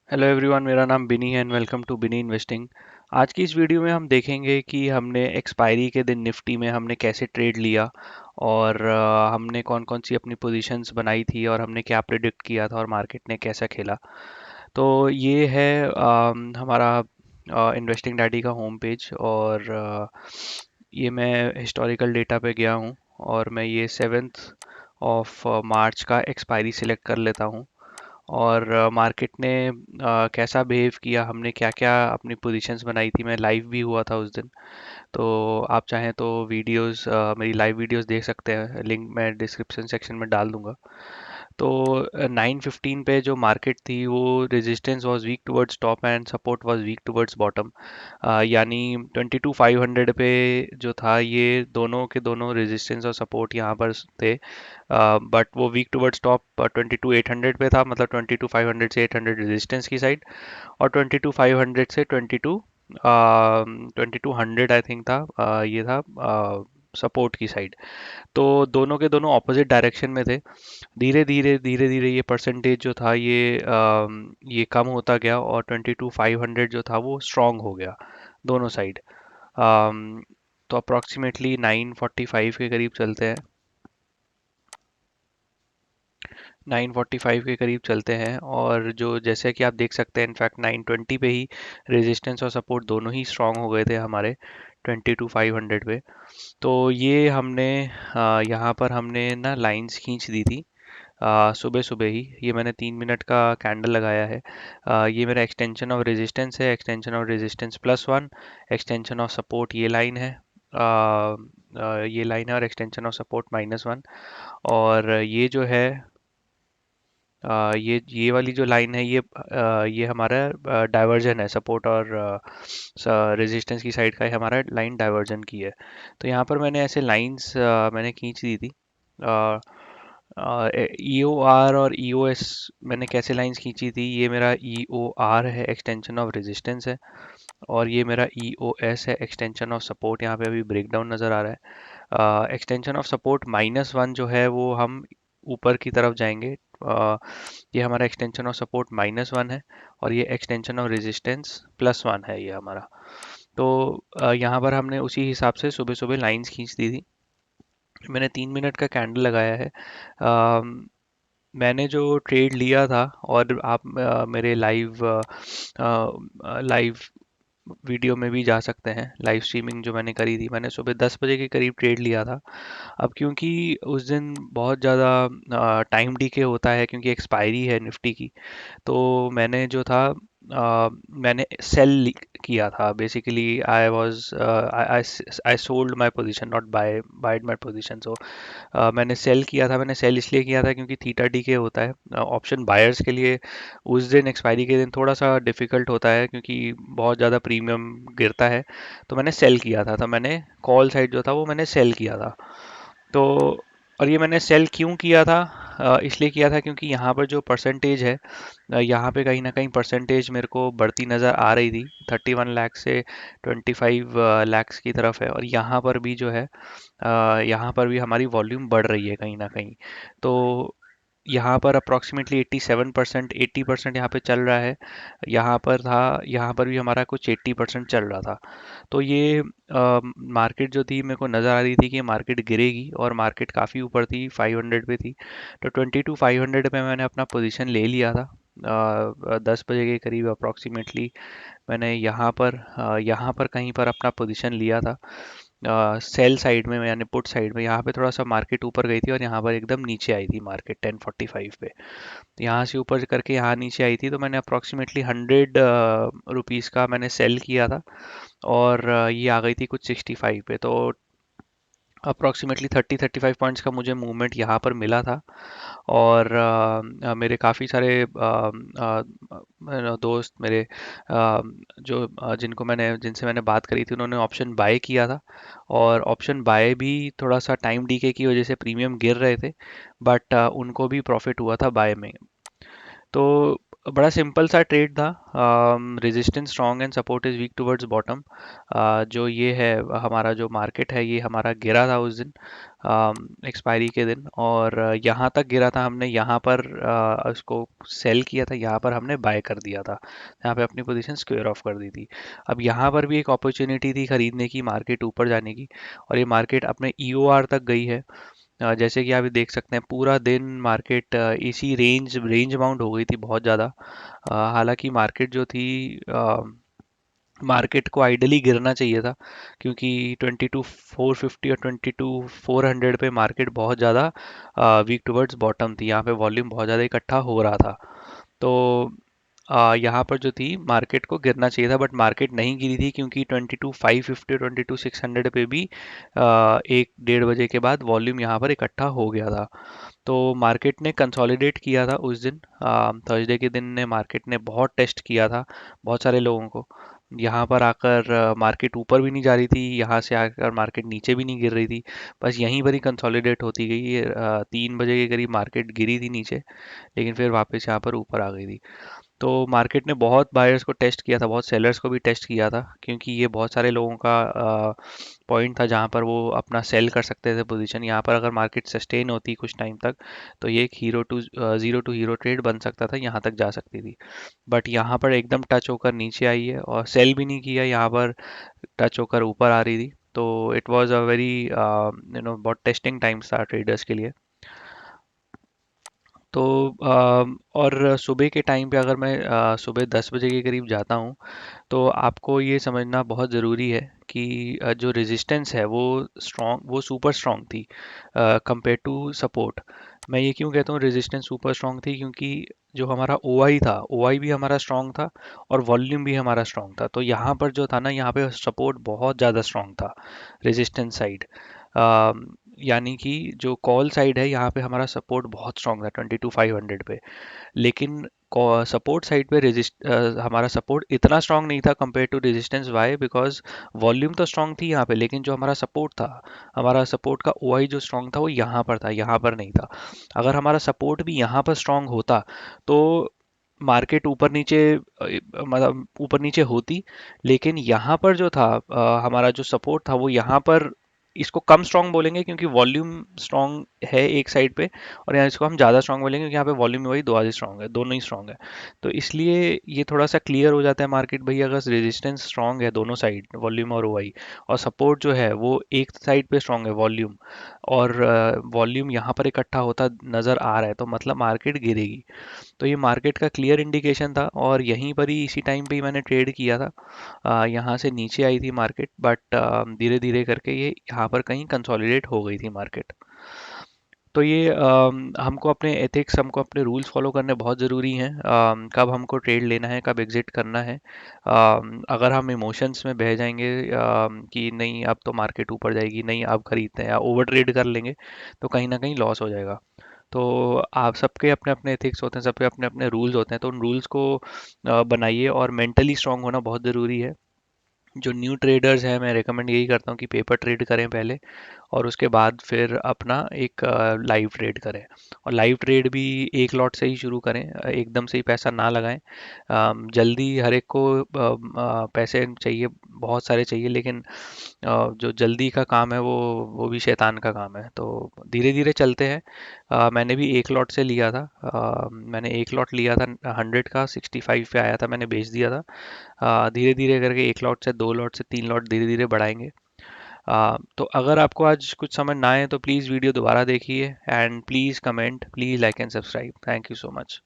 Hello everyone, मेरा नाम बिनी है and welcome to Binny investing. आज की इस वीडियो में हम देखेंगे कि हमने एक्सपायरी के दिन निफ्टी में हमने कैसे ट्रेड लिया और हमने कौन कौन सी अपनी पोजीशंस बनाई थी और हमने क्या प्रिडिक्ट किया था और मार्केट ने कैसा खेला। तो ये है हमारा इन्वेस्टिंग डैडी का होम पेज और ये मैं हिस्टोरिकल डेटा पे गया हूँ और मैं ये 7th ऑफ मार्च का एक्सपायरी सिलेक्ट कर लेता हूँ और मार्केट ने कैसा बिहेव किया, हमने क्या क्या अपनी पोजीशंस बनाई थी। मैं लाइव भी हुआ था उस दिन, तो आप चाहें तो वीडियोस, मेरी लाइव वीडियोस देख सकते हैं। लिंक मैं डिस्क्रिप्शन सेक्शन में डाल दूंगा। तो 9:15 पे जो मार्केट थी वो resistance was weak towards top and support was weak towards bottom. यानी 22,500 पे जो था, ये दोनों के दोनों रेजिस्टेंस और सपोर्ट यहाँ पर थे। बट वो वीक टुवर्ड्स टॉप 22,800 पे था, मतलब 22,500 से 800 रेजिस्टेंस की साइड, और 22,500 से 22,200 आई थिंक था, ये था सपोर्ट की साइड। तो दोनों के दोनों ऑपोजिट डायरेक्शन में थे। धीरे धीरे ये परसेंटेज जो था ये कम होता गया और 22,500 जो था वो स्ट्रांग हो गया दोनों साइड। तो अप्रॉक्सीमेटली 9:45 के करीब चलते हैं, 9:45 के करीब चलते हैं और जो जैसे कि आप देख सकते हैं, इनफैक्ट 9:20 पे ही रेजिस्टेंस और सपोर्ट दोनों ही स्ट्रांग हो गए थे हमारे 22,500 पे। तो ये हमने यहाँ पर हमने ना लाइंस खींच दी थी सुबह सुबह ही। ये मैंने 3 मिनट का कैंडल लगाया है। ये मेरा एक्सटेंशन ऑफ रेजिस्टेंस है, extension of resistance +1, extension of support ये लाइन है, ये लाइन है, और एक्सटेंशन ऑफ सपोर्ट -1। और ये जो है, ये वाली जो लाइन है, ये हमारा डाइवर्जन है, सपोर्ट और रेजिस्टेंस की साइड का ही हमारा लाइन डाइवर्जन की है। तो यहाँ पर मैंने ऐसे लाइंस मैंने खींच दी थी। ई ओ आर और ई ओ एस मैंने कैसे लाइंस खींची थी, ये मेरा ई ओ आर है, एक्सटेंशन ऑफ रेजिस्टेंस है, और ये मेरा ई ओ एस है, एक्सटेंशन ऑफ सपोर्ट। यहाँ पे अभी ब्रेकडाउन नज़र आ रहा है। एक्सटेंशन ऑफ सपोर्ट -1 जो है वो हम ऊपर की तरफ जाएंगे। ये हमारा एक्सटेंशन ऑफ सपोर्ट -1 है और ये एक्सटेंशन ऑफ रेजिस्टेंस +1 है ये हमारा। तो यहाँ पर हमने उसी हिसाब से सुबह सुबह लाइंस खींच दी थी। मैंने 3 मिनट का कैंडल लगाया है। मैंने जो ट्रेड लिया था, और आप मेरे लाइव वीडियो में भी जा सकते हैं, लाइव स्ट्रीमिंग जो मैंने करी थी, मैंने सुबह 10 बजे के करीब ट्रेड लिया था। अब क्योंकि उस दिन बहुत ज़्यादा टाइम डीके होता है क्योंकि एक्सपायरी है निफ्टी की, तो मैंने जो था मैंने सेल किया था। Basically I was I I sold my position, not बायड माय पोजीशन। सो मैंने सेल किया था। मैंने सेल इसलिए किया था क्योंकि थीटा डी के होता है ऑप्शन बायर्स के लिए। उस दिन एक्सपायरी के दिन थोड़ा सा डिफिकल्ट होता है क्योंकि बहुत ज़्यादा प्रीमियम गिरता है। तो मैंने सेल किया था, तो मैंने कॉल साइड जो था वो मैंने सेल किया था। तो और ये मैंने सेल क्यों किया था, इसलिए किया था क्योंकि यहाँ पर जो परसेंटेज है, यहाँ पे कहीं ना कहीं परसेंटेज मेरे को बढ़ती नज़र आ रही थी। 31 लाख से 25 लाख की तरफ है, और यहाँ पर भी जो है, यहाँ पर भी हमारी वॉल्यूम बढ़ रही है कहीं ना कहीं। तो यहाँ पर अप्रॉक्सीमेटली 87%, 80% यहाँ पे चल रहा है। यहाँ पर था, यहाँ पर भी हमारा कुछ 80% चल रहा था। तो ये मार्केट जो थी, मेरे को नज़र आ रही थी कि मार्केट गिरेगी, और मार्केट काफ़ी ऊपर थी, 500 पे थी। तो 22,500 पे मैंने अपना पोजीशन ले लिया था। 10 बजे के करीब अप्रॉक्सीमेटली मैंने यहाँ पर कहीं पर अपना पोजीशन लिया था, सेल साइड में, यानी पुट साइड में। यहाँ पे थोड़ा सा मार्केट ऊपर गई थी और यहाँ पर एकदम नीचे आई थी मार्केट 10:45 पे। तो यहाँ से ऊपर करके यहाँ नीचे आई थी, तो मैंने अप्रॉक्सीमेटली 100 रुपीज़ का मैंने सेल किया था, और ये आ गई थी कुछ 65 पे। तो अप्रॉक्सीमेटली 30-35 पॉइंट्स का मुझे मूवमेंट यहाँ पर मिला था। और मेरे काफ़ी सारे दोस्त मेरे, जिनसे मैंने बात करी थी, उन्होंने ऑप्शन बाय किया था। और ऑप्शन बाय भी थोड़ा सा टाइम डीके की वजह से प्रीमियम गिर रहे थे, बट उनको भी प्रॉफिट हुआ था बाय में। तो बड़ा सिंपल सा ट्रेड था। Resistance strong and support is weak towards bottom. जो ये है हमारा जो मार्केट है ये हमारा गिरा था उस दिन एक्सपायरी के दिन, और यहाँ तक गिरा था, हमने यहाँ पर उसको सेल किया था, यहाँ पर हमने बाय कर दिया था, यहाँ पे अपनी पोजीशन स्क्वेयर ऑफ कर दी थी। अब यहाँ पर भी एक अपॉर्चुनिटी थी खरीदने की, मार्केट ऊपर जाने की, और ये मार्केट अपने ईओआर तक गई है। जैसे कि आप देख सकते हैं पूरा दिन मार्केट इसी रेंज रेंज बाउंड हो गई थी बहुत ज़्यादा। हालांकि मार्केट जो थी, मार्केट को आइडली गिरना चाहिए था, क्योंकि 22,450 और 22,400 पे मार्केट बहुत ज़्यादा वीक टुवर्ड्स बॉटम थी, यहाँ पे वॉल्यूम बहुत ज़्यादा इकट्ठा हो रहा था। तो यहाँ पर जो थी मार्केट को गिरना चाहिए था, बट मार्केट नहीं गिरी थी, क्योंकि 22,550 और 22,600 पे भी 1 डेढ़ बजे के बाद वॉल्यूम यहाँ पर इकट्ठा हो गया था। तो मार्केट ने कंसोलिडेट किया था उस दिन, थर्सडे के दिन ने मार्केट ने बहुत टेस्ट किया था बहुत सारे लोगों को। यहाँ पर आकर मार्केट ऊपर भी नहीं जा रही थी, यहाँ से आकर मार्केट नीचे भी नहीं गिर रही थी, बस यहीं पर ही कंसोलिडेट होती गई। ये 3 बजे के करीब मार्केट गिरी थी नीचे, लेकिन फिर वापस यहाँ पर ऊपर आ गई थी। तो मार्केट ने बहुत बायर्स को टेस्ट किया था, बहुत सेलर्स को भी टेस्ट किया था, क्योंकि ये बहुत सारे लोगों का पॉइंट था जहाँ पर वो अपना सेल कर सकते थे पोजीशन। यहाँ पर अगर मार्केट सस्टेन होती कुछ टाइम तक, तो ये एक ज़ीरो टू हीरो ट्रेड बन सकता था, यहाँ तक जा सकती थी। बट यहाँ पर एकदम टच होकर नीचे आई है, और सेल भी नहीं किया, यहाँ पर टच होकर ऊपर आ रही थी। तो इट वाज अ वेरी बहुत टेस्टिंग टाइम्स था ट्रेडर्स के लिए। तो और सुबह के टाइम पे अगर मैं सुबह 10 बजे के करीब जाता हूँ, तो आपको ये समझना बहुत ज़रूरी है कि जो रेजिस्टेंस है वो सुपर स्ट्रॉन्ग थी कंपेयर टू सपोर्ट। मैं ये क्यों कहता हूँ रेजिस्टेंस सुपर स्ट्रॉन्ग थी, क्योंकि जो हमारा ओआई था, ओआई भी हमारा स्ट्रॉन्ग था, और वॉल्यूम भी हमारा स्ट्रॉन्ग था। तो यहाँ पर जो था ना, यहाँ पे सपोर्ट बहुत ज़्यादा स्ट्रॉन्ग था रेजिस्टेंस साइड। यानी कि जो कॉल साइड है यहाँ पे हमारा सपोर्ट बहुत स्ट्रॉन्ग था 22,500 पे, लेकिन सपोर्ट साइड पे हमारा सपोर्ट इतना स्ट्रांग नहीं था compare to resistance. Why? Because volume तो स्ट्रांग थी यहाँ पे, लेकिन जो हमारा सपोर्ट था, हमारा सपोर्ट का ओआई जो स्ट्रांग था वो यहाँ पर था, यहाँ पर नहीं था। अगर हमारा सपोर्ट भी यहाँ पर स्ट्रांग होता, तो मार्केट ऊपर नीचे मतलब ऊपर नीचे होती, लेकिन यहाँ पर जो था हमारा जो सपोर्ट था वो यहाँ पर, इसको कम स्ट्रांग बोलेंगे क्योंकि वॉल्यूम स्ट्रांग है एक साइड पे, और यहाँ इसको हम ज़्यादा स्ट्रांग बोलेंगे क्योंकि यहाँ पे वॉल्यूम वही दो आधी स्ट्रांग है, दोनों ही स्ट्रांग है। तो इसलिए ये थोड़ा सा क्लियर हो जाता है मार्केट, भाई अगर रेजिस्टेंस स्ट्रांग है दोनों साइड, वॉल्यूम और ओआई, और सपोर्ट जो है वो एक साइड पे स्ट्रांग है वॉल्यूम, और वॉल्यूम यहाँ पर इकट्ठा होता नज़र आ रहा है, तो मतलब मार्केट गिरेगी। तो ये मार्केट का क्लियर इंडिकेशन था, और यहीं पर ही इसी टाइम पे ही मैंने ट्रेड किया था। यहाँ से नीचे आई थी मार्केट, बट धीरे धीरे करके ये यहाँ पर कहीं कंसोलिडेट हो गई थी मार्केट। तो ये हमको अपने एथिक्स, हमको अपने रूल्स फॉलो करने बहुत ज़रूरी हैं। कब हमको ट्रेड लेना है, कब एग्जिट करना है। अगर हम इमोशंस में बह जाएंगे कि नहीं अब तो मार्केट ऊपर जाएगी, नहीं अब खरीदते हैं, या ओवर ट्रेड कर लेंगे, तो कहीं ना कहीं लॉस हो जाएगा। तो आप सबके अपने अपने एथिक्स होते हैं, सबके अपने अपने रूल्स होते हैं, तो उन रूल्स को बनाइए, और मेंटली स्ट्रांग होना बहुत ज़रूरी है। जो न्यू ट्रेडर्स हैं, मैं रेकमेंड यही करता हूँ कि पेपर ट्रेड करें पहले, और उसके बाद फिर अपना एक लाइव ट्रेड करें। और लाइव ट्रेड भी एक लॉट से ही शुरू करें, एकदम से ही पैसा ना लगाएं। जल्दी हर एक को पैसे चाहिए, बहुत सारे चाहिए, लेकिन जो जल्दी का काम है वो भी शैतान का काम है। तो धीरे धीरे चलते हैं। मैंने भी एक लॉट से लिया था, मैंने एक लॉट लिया था 100 का, 65 पे आया था, मैंने बेच दिया था। धीरे धीरे करके एक लॉट से दो लॉट से तीन लॉट धीरे धीरे बढ़ाएंगे। तो अगर आपको आज कुछ समझ ना आए तो प्लीज़ वीडियो दोबारा देखिए, and please comment, please like and subscribe. Thank you so much.